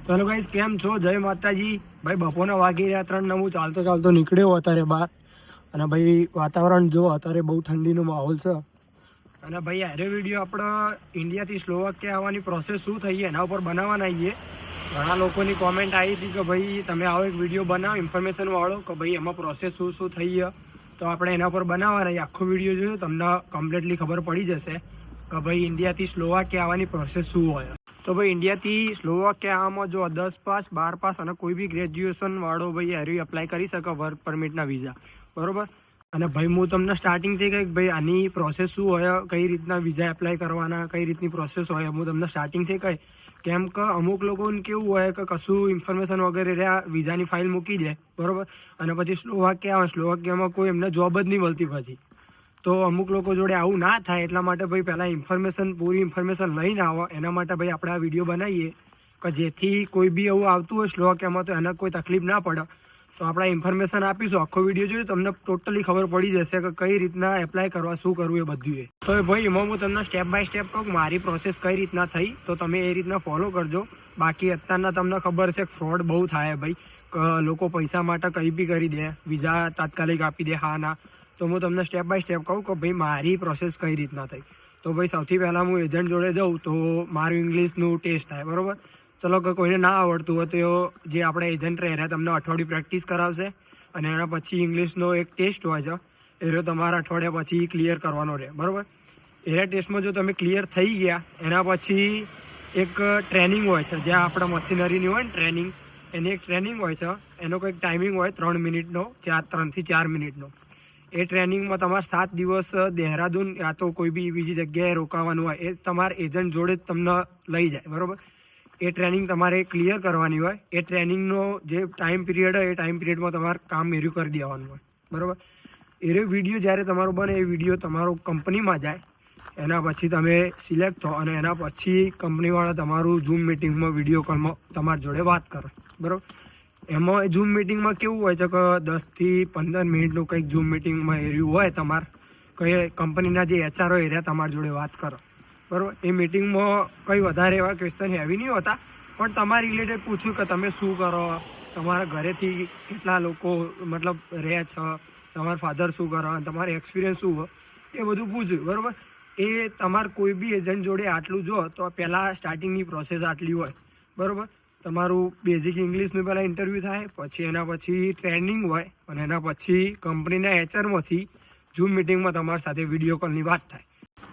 તો hello guys, કેમ છો? જય માતાજી ભાઈ. બપોરના વાગી રહ્યા 3 ને હું ચાલતો નીકળ્યો અત્યારે બહાર. અને ભાઈ વાતાવરણ જો અત્યારે બહુ ઠંડીનો માહોલ છે. અને ભાઈ આરે વિડીયો આપણો ઇન્ડિયાથી સ્લોવાકિયા આવવાની પ્રોસેસ શું થઈ એના ઉપર બનાવવાના આવીએ. ઘણા લોકોની કોમેન્ટ આવી હતી કે ભાઈ તમે આવો એક વિડીયો બનાવો ઇન્ફોર્મેશન વાળો કે ભાઈ એમાં પ્રોસેસ શું થઈ છે. તો આપણે એના પર બનાવવાના આખો વિડીયો જોયો તમને કમ્પ્લીટલી ખબર પડી જશે કે ભાઈ ઇન્ડિયાથી સ્લોવાકિયા આવવાની પ્રોસેસ શું હોય. તો ભાઈ ઇન્ડિયાથી સ્લોવાકિયા આવવામાં જો 10 પાસ 12 પાસ અને કોઈ બી ગ્રેજ્યુએશન વાળો ભાઈ એરી એપ્લાય કરી શકે વર્ક પરમિટના વિઝા, બરોબર. અને ભાઈ હું તમને સ્ટાર્ટિંગથી કહી ભાઈ આની પ્રોસેસ શું હોય, કઈ રીતના વિઝા એપ્લાય કરવાના, કઈ રીતની પ્રોસેસ હોય, હું તમને સ્ટાર્ટિંગથી કહી. કેમ કે અમુક લોકોને કેવું હોય કે કશું ઇન્ફોર્મેશન વગેરે રહ્યા વિઝાની ફાઇલ મૂકી દે, બરોબર. અને પછી સ્લોવાકિયા આવે, સ્લોવાકિયામાં કોઈ એમને જોબ જ નહીં મળતી પછી. તો અમુક લોકો જોડે આવું ના થાય એટલા માટે ભાઈ પહેલાં પૂરી ઇન્ફોર્મેશન લઈને આવો. એના માટે ભાઈ આપણે આ વિડીયો બનાવીએ કે જેથી કોઈ બી એવું આવતું હોય સ્લોવાકિયામાં તો એને કોઈ તકલીફ ના પડે. તો આપણે ઇન્ફોર્મેશન આપીશું. આખો વિડીયો જોઈએ તમને ટોટલી ખબર પડી જશે કે કઈ રીતના એપ્લાય કરવા, શું કરવું એ બધું એ. તો ભાઈ એમાં હું તમને સ્ટેપ બાય સ્ટેપ કહું મારી પ્રોસેસ કઈ રીતના થઈ, તો તમે એ રીતના ફોલો કરજો. બાકી અત્યારના તમને ખબર છે ફ્રોડ બહુ થાય ભાઈ, લોકો પૈસા માટે કંઈ બી કરી દે, વિઝા તાત્કાલિક આપી દે, હા ના. તો હું તમને સ્ટેપ બાય સ્ટેપ કહું કે ભાઈ મારી પ્રોસેસ કઈ રીતના થઈ. તો ભાઈ સૌથી પહેલાં હું એજન્ટ જોડે જાઉં તો મારું ઇંગ્લિશનું ટેસ્ટ થાય, બરાબર. ચલો કે કોઈને ના આવડતું હોય તો જે આપણે એજન્ટ રહ્યા તમને અઠવાડિયું પ્રેક્ટિસ કરાવશે. અને એના પછી ઇંગ્લિશનો એક ટેસ્ટ હોય છે, એ તમારા અઠવાડિયા પછી ક્લિયર કરવાનો રહે, બરાબર. એ ટેસ્ટમાં જો તમે ક્લિયર થઈ ગયા એના પછી એક ટ્રેનિંગ હોય છે, જ્યાં આપણે મશીનરીની હોય ને ટ્રેનિંગ, એની એક ટ્રેનિંગ હોય છે. એનો કંઈક ટાઈમિંગ હોય 3 મિનિટનો, 3 થી 4 મિનિટનો. એ ટ્રેનિંગમાં તમારે 7 દિવસ દહેરાદૂન યા તો કોઈ બી બીજી જગ્યાએ રોકાવાનું હોય. એ તમારા એજન્ટ જોડે જ તમને લઈ જાય, બરાબર. એ ટ્રેનિંગ તમારે ક્લિયર કરવાની હોય. એ ટ્રેનિંગનો જે ટાઈમ પીરિયડ હોય એ ટાઈમ પીરિયડમાં તમારે કામ એર્યું કરી દેવાનું હોય, બરાબર. એ વિડીયો જ્યારે તમારો બને એ વિડીયો તમારો કંપનીમાં જાય. એના પછી તમે સિલેક્ટ થો અને એના પછી કંપનીવાળા તમારું ઝૂમ મિટિંગમાં વિડીયો કોલમાં તમારી જોડે વાત કરે, બરાબર. એમાં ઝૂમ મિટિંગમાં કેવું હોય છે કે 10 થી 15 મિનિટનું કંઈક ઝૂમ મિટિંગમાં એર્યું હોય તમારે કંઈ કંપનીના જે એચઆર હોય એ તમારી જોડે વાત કરો, બરાબર. એ મિટિંગમાં કંઈ વધારે એવા ક્વેશ્ચન હેવી નહીં હોતા, પણ તમારા રિલેટેડ પૂછ્યું કે તમે શું કરો, તમારા ઘરેથી કેટલા લોકો મતલબ રહે છે, તમારા ફાધર શું કરો, તમારે એક્સપિરિયન્સ શું હોય એ બધું પૂછ્યું, બરાબર. એ તમારે કોઈ બી એજન્ટ જોડે આટલું જો તો પહેલાં સ્ટાર્ટિંગની પ્રોસેસ આટલી હોય, બરાબર. તમારું બેઝિક ઇંગ્લિશનું પહેલાં ઇન્ટરવ્યૂ થાય, પછી એના પછી ટ્રેનિંગ હોય, અને એના પછી કંપનીના એચઆરમાંથી ઝૂમ મિટિંગમાં તમારી સાથે વિડીયો કોલની વાત થાય.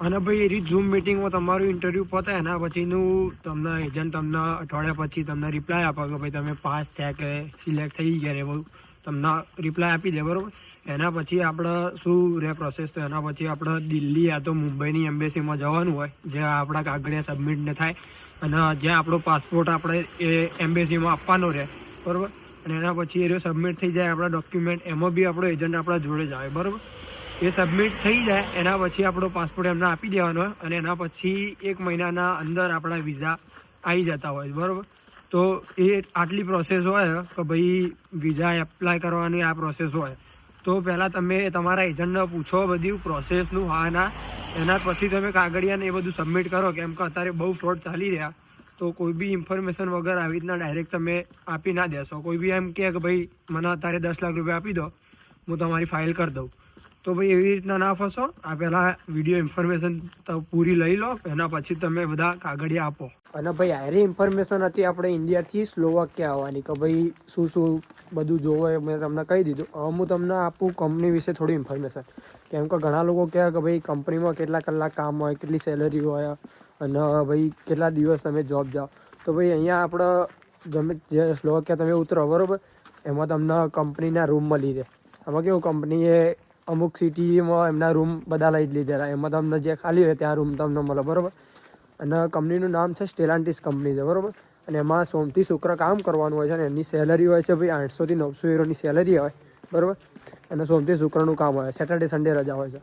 અને ભાઈ એ ઝૂમ મિટિંગમાં તમારું ઇન્ટરવ્યૂ પતે એના પછીનું તમને એજન્ટ તમને અઠવાડિયા પછી તમને રિપ્લાય આપે કે ભાઈ તમે પાસ થયા કે સિલેક્ટ થઈ ગયા ને બધું તમને રિપ્લાય આપી દે, બરાબર. એના પછી આપણે શું રહે પ્રોસેસ, તો એના પછી આપણે દિલ્હી યા તો મુંબઈની એમ્બેસીમાં જવાનું હોય, જ્યાં આપણા કાગળિયા સબમિટને થાય અને જ્યાં આપણો પાસપોર્ટ આપણે એ એમ્બેસીમાં આપવાનો રહે, બરાબર. અને એના પછી એ સબમિટ થઈ જાય આપણા ડોક્યુમેન્ટ, એમાં બી આપણો એજન્ટ આપણા જોડે જ આવે, બરાબર. એ સબમિટ થઈ જાય એના પછી આપણો પાસપોર્ટ એમને આપી દેવાનો હોય અને એના પછી 1 મહિનાના અંદર આપણા વિઝા આવી જતા હોય, બરાબર. તો એ આટલી પ્રોસેસ હોય કે ભાઈ વિઝા એપ્લાય કરવાની આ પ્રોસેસ હોય. તો પહેલાં તમે તમારા એજન્ટને પૂછો બધું પ્રોસેસનું, હા ના. એના પછી તમે કાગળિયાને એ બધું સબમિટ કરો. કેમ કે અત્યારે બહુ ફ્રોડ ચાલી રહ્યા, તો કોઈ બી ઇન્ફોર્મેશન વગર આવી રીતના ડાયરેક્ટ તમે આપી ના દેશો. કોઈ બી એમ કહે કે ભાઈ મને અત્યારે 10 લાખ રૂપિયા આપી દો, હું તમારી ફાઇલ કરી દઉં. તો ભાઈ એવી રીતના ના ફસો. આ પહેલાં વિડીયો ઇન્ફોર્મેશન પૂરી લઈ લો, એના પછી તમે બધા કાગળિયા આપો. અને ભાઈ આરી ઇન્ફોર્મેશન હતી આપણે ઇન્ડિયાથી સ્લોવાકિયા આવવાની કે ભાઈ શું બધું જોવે મેં તમને કહી દીધું. હવે હું તમને આપું કંપની વિશે થોડી ઇન્ફોર્મેશન. કેમ કે ઘણા લોકો કહે કે ભાઈ કંપનીમાં કેટલા કલાક કામ હોય, કેટલી સેલરી હોય અને ભાઈ કેટલા દિવસ તમે જોબ જાઓ. તો ભાઈ અહીંયા આપણે ગમે જે સ્લોવાકિયા તમે ઉતરો, બરાબર, એમાં તમને કંપનીના રૂમ મળી રહે. આમાં કેવું કંપનીએ અમુક સિટીમાં એમના રૂમ બધા લઈ જ લીધેલા, એમાં તમને જે ખાલી હોય ત્યાં રૂમ તમને મળે, બરાબર. અને કંપનીનું નામ છે સ્ટેલાન્ટિસ કંપની છે, બરાબર. અને એમાં સોમથી શુક્ર કામ કરવાનું હોય છે અને એની સેલરી હોય છે ભાઈ 800 થી 900 યુરોની સેલરી હોય, બરાબર. અને સોમથી શુક્રનું કામ હોય, સેટરડે સન્ડે રજા હોય છે.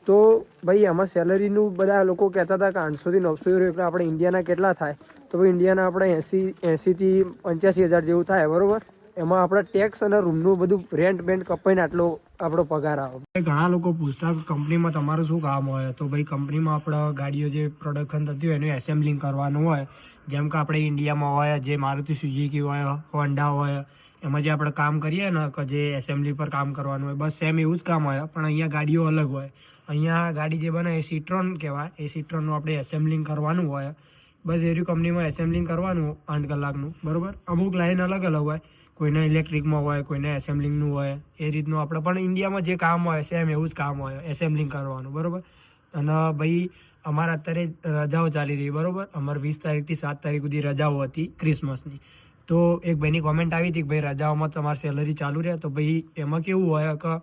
તો ભાઈ એમાં સેલરીનું બધા લોકો કહેતા હતા કે 800 થી 900 યુરો એટલે આપણે ઇન્ડિયાના કેટલા થાય, તો ભાઈ ઇન્ડિયાના આપણે 80 થી 85 હજાર જેવું થાય, બરાબર. એમાં આપણે ટેક્સ અને રૂમનું બધું રેન્ટ બેન્ટ કપાઈને આટલો આપણો પગાર આવે. ઘણા લોકો પૂછતા કે કંપનીમાં તમારું શું કામ હોય, તો ભાઈ કંપનીમાં આપણે ગાડીઓ જે પ્રોડક્શન થતી હોય એનું એસેમ્બલિંગ કરવાનું હોય. જેમ કે આપણે ઇન્ડિયામાં હોય જે મારુતિ સુઝુકી હોય, હોન્ડા હોય, એમાં જે આપણે કામ કરીએ ને કે જે એસેમ્બલી પર કામ કરવાનું હોય, બસ સેમ એવું જ કામ હોય, પણ અહીંયા ગાડીઓ અલગ હોય. અહીંયા ગાડી જે બને એ સિટ્રોન કહેવાય, એ સિટ્રોનનું આપણે એસેમ્બલિંગ કરવાનું હોય. બસ એરી કંપનીમાં એસેમ્બલિંગ કરવાનું 8 કલાકનું, બરાબર. અમુક લાઈન અલગ અલગ હોય, કોઈને ઇલેક્ટ્રિકમાં હોય, કોઈને એસેમ્બલિંગનું હોય. એ રીતનું આપણે પણ ઇન્ડિયામાં જે કામ હોય સેમ એવું જ કામ હોય, એસેમ્બલિંગ કરવાનું, બરાબર. અને ભાઈ અમારે અત્યારે રજાઓ ચાલી રહી, બરાબર. અમારે 20 તારીખથી 7 તારીખ સુધી રજાઓ હતી ક્રિસમસની. તો એક ભાઈની કોમેન્ટ આવી હતી કે ભાઈ રજાઓમાં તમારી સેલરી ચાલુ રહે. તો ભાઈ એમાં કેવું હોય કે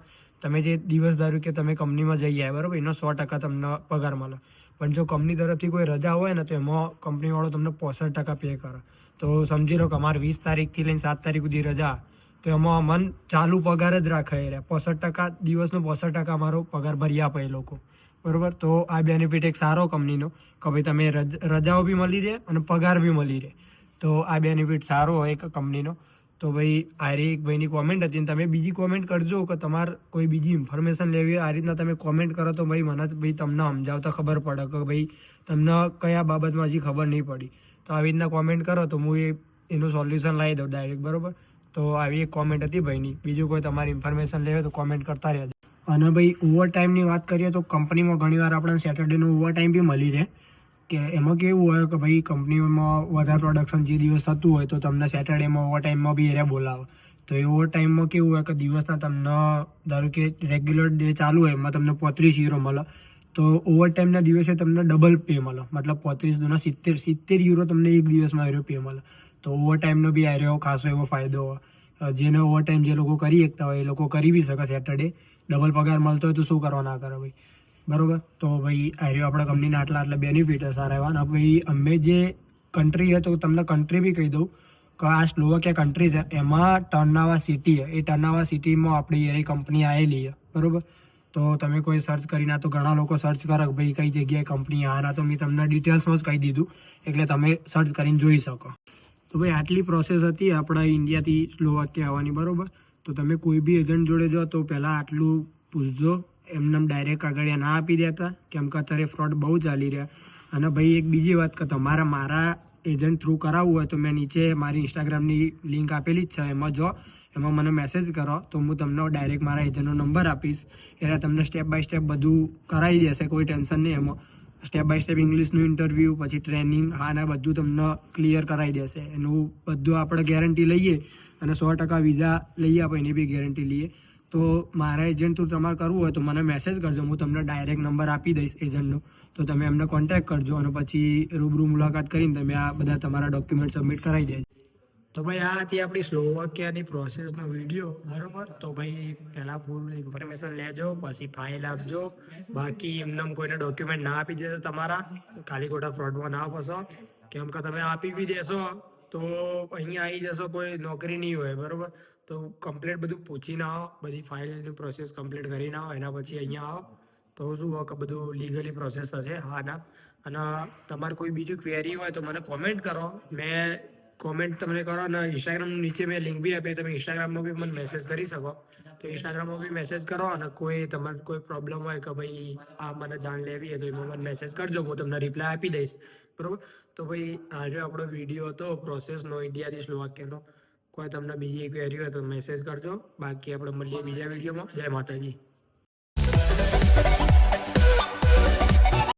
તમે જે દિવસ ધારો કે તમે કંપનીમાં જઈ આવ્યા, બરાબર, એનો 100% તમને પગાર મળે. પણ જો કંપની તરફથી કોઈ રજા હોય ને તો એમાં કંપનીવાળો તમને 65% પે કરે. તો સમજી લો કે અમારે 20 તારીખથી લઈને 7 તારીખ સુધી રજા, તો એમાં મન ચાલુ પગાર જ રાખે રહ્યા. 65% દિવસનો 65% અમારો પગાર ભરી આપે એ લોકો, બરાબર. તો આ બેનિફિટ એક સારો કંપનીનો કે ભાઈ તમે રજાઓ બી મળી રહે અને પગાર બી મળી રહે. તો આ બેનિફિટ સારો હોય એક કંપનીનો. તો ભાઈ આ એક ભાઈની કોમેન્ટ હતી, અને તમે બીજી કોમેન્ટ કરજો કે તમારે કોઈ બીજી ઇન્ફોર્મેશન લેવી હોય, આ રીતના તમે કોમેન્ટ કરો તો ભાઈ મને ભાઈ તમને સમજાવતા ખબર પડે કે ભાઈ તમને કયા બાબતમાં હજી ખબર નહીં પડી. તો આવી રીતના કોમેન્ટ કરો તો હું એનું સોલ્યુશન લાવી દઉં ડાયરેક્ટ, બરાબર. તો આવી એક કોમેન્ટ હતી ભાઈની. બીજું કોઈ તમારી ઇન્ફોર્મેશન લેવે તો કોમેન્ટ કરતા રહેજો. અને ભાઈ ઓવર ટાઈમની વાત કરીએ તો કંપનીમાં ઘણીવાર આપણને સેટરડેનો ઓવર ટાઈમ બી મળી રહે. કે એમાં કેવું હોય કે ભાઈ કંપનીમાં વધારે પ્રોડક્શન જે દિવસ થતું હોય તો તમને સેટરડેમાં ઓવર ટાઈમમાં બી એરિયા બોલાવે. તો એ ઓવર ટાઈમમાં કેવું હોય કે દિવસના તમને ધારો કે રેગ્યુલર ડે ચાલુ હોય એમાં તમને 35 યુરો મળે. તો ઓવર ટાઈમના દિવસે તમને ડબલ પે મળે, મતલબ 35 દુના 70 યુરો તમને એક દિવસમાં એરિયો પે મળે. તો ઓવર ટાઈમનો બી એરિયો ખાસો એવો ફાયદો હોય. જેને ઓવર ટાઈમ જે લોકો કરી શકતા હોય એ લોકો કરી બી શકે. સેટરડે ડબલ પગાર મળતો હોય તો શું કરવા ના કરે ભાઈ, બરાબર. તો ભાઈ આર્યો આપણા કંપનીના આટલા બેનિફિટ સારા એવા. અને ભાઈ અમે જે કન્ટ્રી છે તો તમને કન્ટ્રી બી કહી દઉં કે આ સ્લોવાકિયા કન્ટ્રી છે, એમાં ટર્નાવા સિટી છે. એ ટર્નાવા સિટીમાં આપણી એ કંપની આવેલી છે, બરાબર. તો તમે કોઈ સર્ચ કરીને, તો ઘણા લોકો સર્ચ કરે કે ભાઈ કઈ જગ્યાએ કંપની આના, તો મેં તમને ડિટેલ્સમાં જ કહી દીધું, એટલે તમે સર્ચ કરીને જોઈ શકો. તો ભાઈ આટલી પ્રોસેસ હતી આપણા ઇન્ડિયાથી સ્લોવાકિયા આવવાની, બરાબર. તો તમે કોઈ બી એજન્ટ જોડે જાઓ તો પહેલાં આટલું પૂછજો. એમને ડાયરેક્ટ આગળ ના આપી દેતા, કેમ કે અત્યારે ફ્રોડ બહુ ચાલી રહ્યા. અને ભાઈ એક બીજી વાત કે તમારા મારા એજન્ટ થ્રુ કરાવવું હોય તો મેં નીચે મારી ઇન્સ્ટાગ્રામની લિંક આપેલી જ છે, એમાં જો એમાં મને મેસેજ કરો તો હું તમને ડાયરેક્ટ મારા એજન્ટનો નંબર આપીશ. એટલે તમને સ્ટેપ બાય સ્ટેપ બધું કરાવી દેશે, કોઈ ટેન્શન નહીં. એમાં સ્ટેપ બાય સ્ટેપ ઇંગ્લિશનું ઇન્ટરવ્યૂ, પછી ટ્રેનિંગ, ને બધું તમને ક્લિયર કરાવી દેશે. એનું બધું આપણે ગેરંટી લઈએ, અને 100% વિઝા લઈ આપે એની બી ગેરંટી લઈએ. તો મારા એજન્ટ થ્રુ તમારે કરવું હોય તો મને મેસેજ કરજો, હું તમને ડાયરેક્ટ નંબર આપી દઈશ એજન્ટનો. તો તમે એમને કોન્ટેક્ટ કરજો અને પછી રૂબરૂ મુલાકાત કરીને તમે આ બધા તમારા ડોક્યુમેન્ટ સબમિટ કરાવી દેજો. તો ભાઈ આ હતી આપણી સ્લોવાકિયાની પ્રોસેસનો વિડીયો, બરાબર. તો ભાઈ પહેલાં ફૂલ ઇન્ફોર્મેશન લેજો, પછી ફાઇલ આપજો. બાકી એમને કોઈને ડોક્યુમેન્ટ ના આપી દેજો તમારા, ખાલી ખોટા ફ્રોડમાં ના ફસો. કેમ કે તમે આપી બી દેશો તો અહીંયા આવી જશો, કોઈ નોકરી નહીં હોય, બરાબર. તો કમ્પ્લીટ બધું પૂછીને આવો, બધી ફાઇલની પ્રોસેસ કમ્પ્લીટ કરીને આવો, એના પછી અહીંયા આવો તો શું હોય કે બધું લીગલી પ્રોસેસ થશે. હા ના. અને તમારે કોઈ બીજું ક્વેરી હોય તો મને કોમેન્ટ કરો. મેં કોમેન્ટ તમને કરો, અને ઇન્સ્ટાગ્રામ નીચે મેં લિંક બી આપી, તમે ઇન્સ્ટાગ્રામમાં બી મને મેસેજ કરી શકો. તો ઇન્સ્ટાગ્રામમાં બી મેસેજ કરો, અને કોઈ તમારે કોઈ પ્રોબ્લેમ હોય કે ભાઈ આ મને જાણ લેવી હોય તો એમાં મને મેસેજ કરજો, હું તમને રિપ્લાય આપી દઈશ, બરાબર. તો ભાઈ આજે આપણો વિડીયો હતો પ્રોસેસનો ઇન્ડિયાથી સ્લોવાકિયાનો. કોઈ તમને બીજી ક્વેરી હોય તો મેસેજ કરજો. બાકી આપણે મળીએ બીજા વિડીયોમાં. જય માતાજી.